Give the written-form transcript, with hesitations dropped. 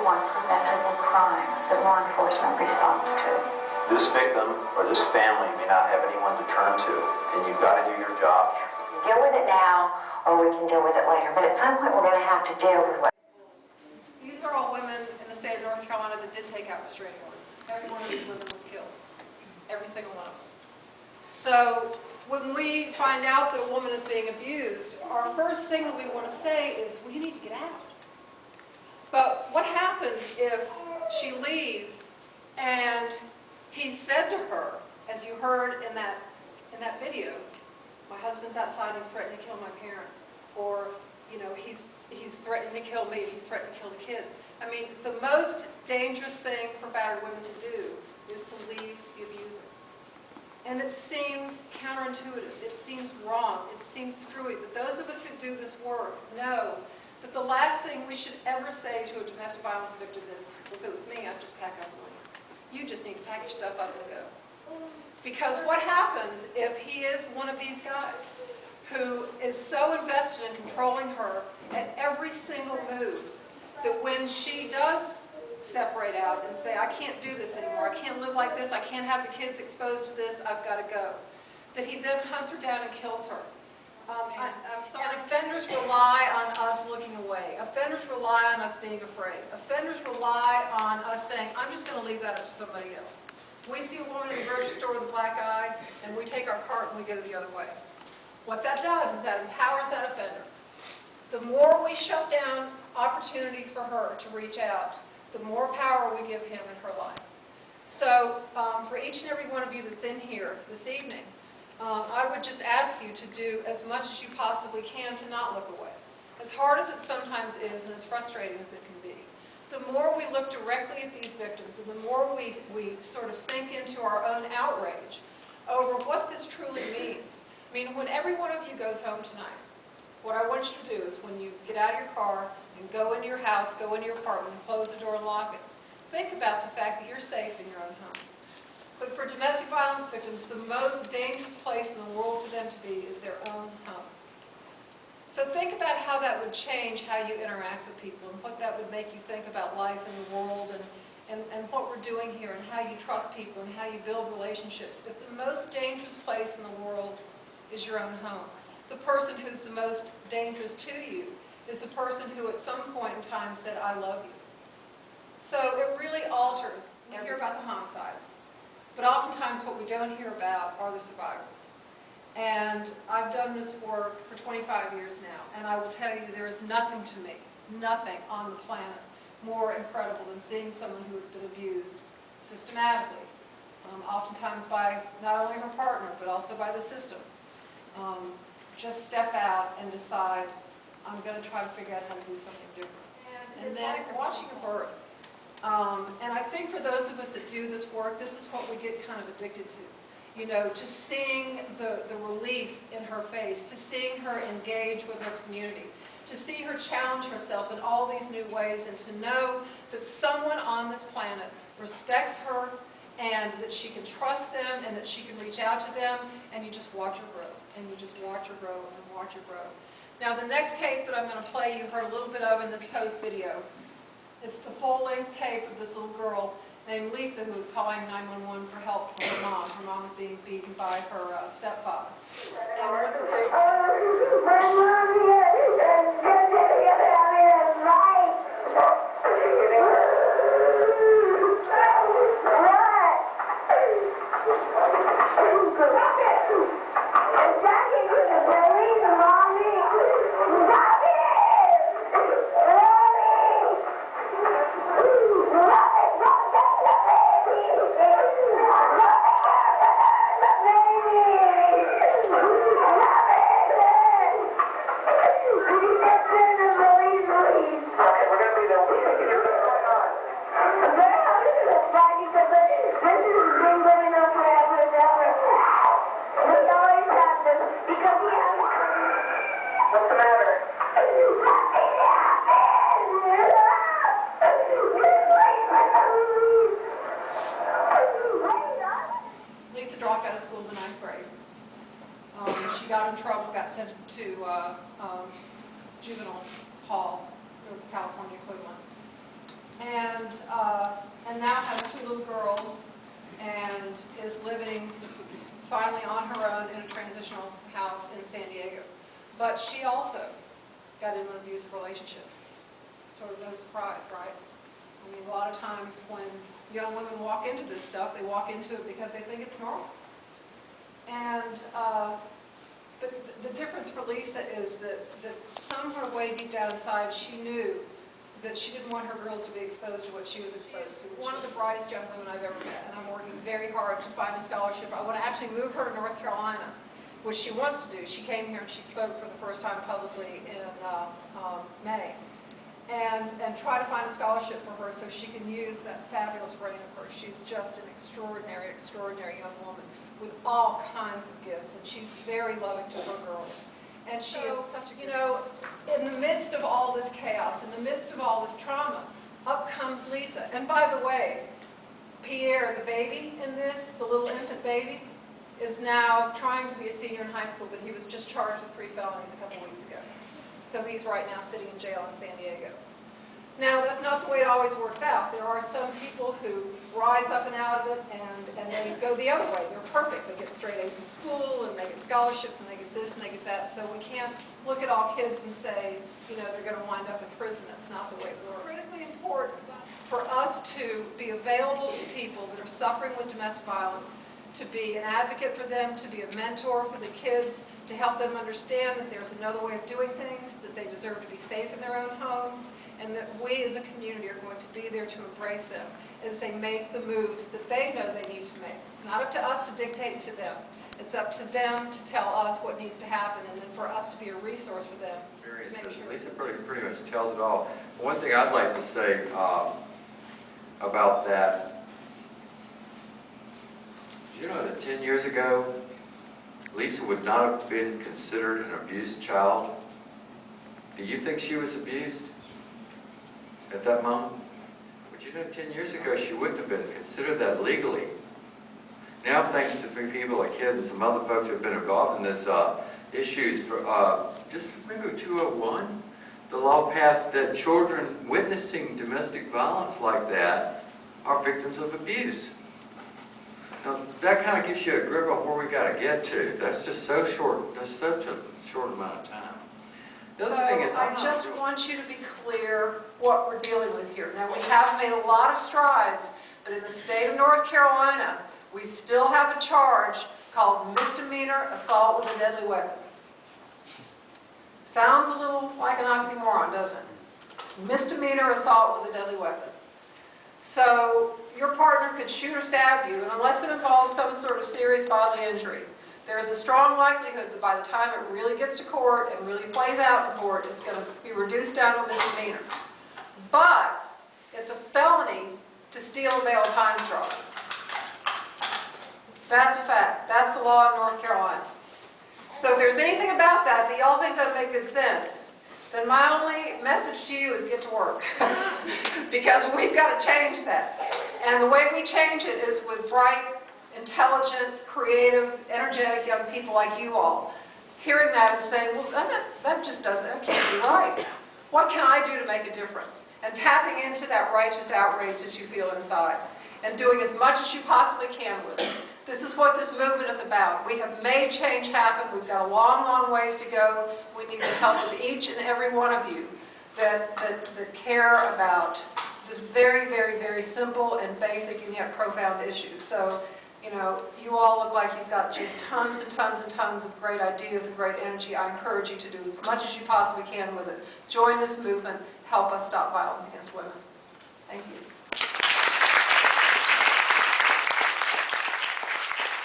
one preventable crime that law enforcement responds to. This victim or this family may not have anyone to turn to, and you've got to do your job. Deal with it now, or we can deal with it later. But at some point, we're going to have to deal with what. These are all women in the state of North Carolina that did take out restraining orders. Every one of these women was killed. Every single one of them. So when we find out that a woman is being abused, our first thing that we want to say is, we need to get out. But what happens if she leaves and he said to her, as you heard in that video, my husband's outside, he's threatening to kill my parents. Or, you know, he's threatening to kill me, he's threatening to kill the kids. I mean, the most dangerous thing for battered women to do is to leave the abuser. And it seems counterintuitive, it seems wrong, it seems screwy, but those of us who do this work know that the last thing we should ever say to a domestic violence victim is, if it was me, I'd just pack up and leave. You just need to pack your stuff up and go. Because what happens if he is one of these guys who is so invested in controlling her at every single move that when she does separate out and say, I can't do this anymore, I can't live like this, I can't have the kids exposed to this, I've got to go, that he then hunts her down and kills her. I'm sorry. And offenders rely on us looking away. Offenders rely on us being afraid. Offenders rely on us saying, I'm just going to leave that up to somebody else. We see a woman in the grocery store with a black eye, and we take our cart and we go the other way. What that does is that empowers that offender. The more we shut down opportunities for her to reach out, the more power we give him in her life. So for each and every one of you that's in here this evening, I would just ask you to do as much as you possibly can to not look away. As hard as it sometimes is and as frustrating as it can be, the more we look directly at these victims and the more we sort of sink into our own outrage over what this truly means. I mean, when every one of you goes home tonight, what I want you to do is when you get out of your car and go into your house, go into your apartment and close the door and lock it, think about the fact that you're safe in your own home. But for domestic violence victims, the most dangerous place in the world for them to be is their own home. So think about how that would change how you interact with people and what that would make you think about life in the world and what we're doing here and how you trust people and how you build relationships. If the most dangerous place in the world is your own home, the person who's the most dangerous to you is the person who at some point in time said, I love you. So it really alters. We hear about the homicides. But oftentimes what we don't hear about are the survivors. And I've done this work for 25 years now, and I will tell you there is nothing to me, nothing on the planet more incredible than seeing someone who has been abused systematically, oftentimes by not only her partner, but also by the system. Just step out and decide, I'm going to try to figure out how to do something different. And then watching a birth. And I think for those of us that do this work, this is what we get kind of addicted to. You know, to seeing the relief in her face, to seeing her engage with her community, to see her challenge herself in all these new ways, and to know that someone on this planet respects her and that she can trust them and that she can reach out to them, and you just watch her grow, and you just watch her grow and watch her grow. Now the next tape that I'm going to play, you heard a little bit of in this post video. It's the full-length tape of this little girl named Lisa who was calling 911 for help from her mom. Her mom was being beaten by her stepfather. And once to juvenile hall, or California equivalent. and now has 2 little girls and is living finally on her own in a transitional house in San Diego. But she also got into an abusive relationship. Sort of no surprise, right? I mean, a lot of times when young women walk into this stuff, they walk into it because they think it's normal. And but the difference for Lisa is that somewhere way deep down inside, she knew that she didn't want her girls to be exposed to what she was exposed to. One of the brightest young women I've ever met, and I'm working very hard to find a scholarship. I want to actually move her to North Carolina, which she wants to do. She came here and she spoke for the first time publicly in May. And try to find a scholarship for her so she can use that fabulous brain of hers. She's just an extraordinary, extraordinary young woman with all kinds of gifts, and she's very loving to her girls. And she is such a good, in the midst of all this chaos, in the midst of all this trauma, up comes Lisa. And by the way, Pierre, the baby in this, the little infant baby, is now trying to be a senior in high school, but he was just charged with 3 felonies a couple weeks ago. So he's right now sitting in jail in San Diego. Now, that's not the way it always works out. There are some people who rise up and out of it, and they go the other way. They're perfect. They get straight A's in school, and they get scholarships, and they get this, and they get that. So we can't look at all kids and say, you know, they're going to wind up in prison. That's not the way it works. It's critically important for us to be available to people that are suffering with domestic violence, to be an advocate for them, to be a mentor for the kids, to help them understand that there's another way of doing things, that they deserve to be safe in their own homes, and that we as a community are going to be there to embrace them as they make the moves that they know they need to make. It's not up to us to dictate to them. It's up to them to tell us what needs to happen, and then for us to be a resource for them. To make sure. Lisa pretty much tells it all. One thing I'd like to say about that, do you know that 10 years ago, Lisa would not have been considered an abused child? Do you think she was abused at that moment? But you know, 10 years ago, she wouldn't have been considered that legally. Now, thanks to people like kids and some other folks who have been involved in this issues, for just maybe 2001, the law passed that children witnessing domestic violence like that are victims of abuse. Now, that kind of gives you a grip on where we got to get to. That's just so short. That's such a short amount of time. The other thing is, I just want you to be clear what we're dealing with here. Now, we have made a lot of strides, but in the state of North Carolina, we still have a charge called misdemeanor assault with a deadly weapon. Sounds a little like an oxymoron, doesn't it? Misdemeanor assault with a deadly weapon. So your partner could shoot or stab you, and unless it involves some sort of serious bodily injury, there is a strong likelihood that by the time it really gets to court and really plays out in court, it's going to be reduced down to a misdemeanor. But it's a felony to steal a bale of pine straw. That's a fact. That's the law in North Carolina. So if there's anything about that y'all think doesn't make good sense, then my only message to you is get to work. Because we've got to change that. And the way we change it is with bright, intelligent, creative, energetic young people like you all. Hearing that and saying, well, that just doesn't, that can't be right. What can I do to make a difference? And tapping into that righteous outrage that you feel inside. And doing as much as you possibly can with it. This is what this movement is about. We have made change happen. We've got a long, long ways to go. We need the help of each and every one of you that care about this very, very, very simple and basic and yet profound issues. So, you know, you all look like you've got just tons and tons and tons of great ideas and great energy. I encourage you to do as much as you possibly can with it. Join this movement. Help us stop violence against women. Thank you.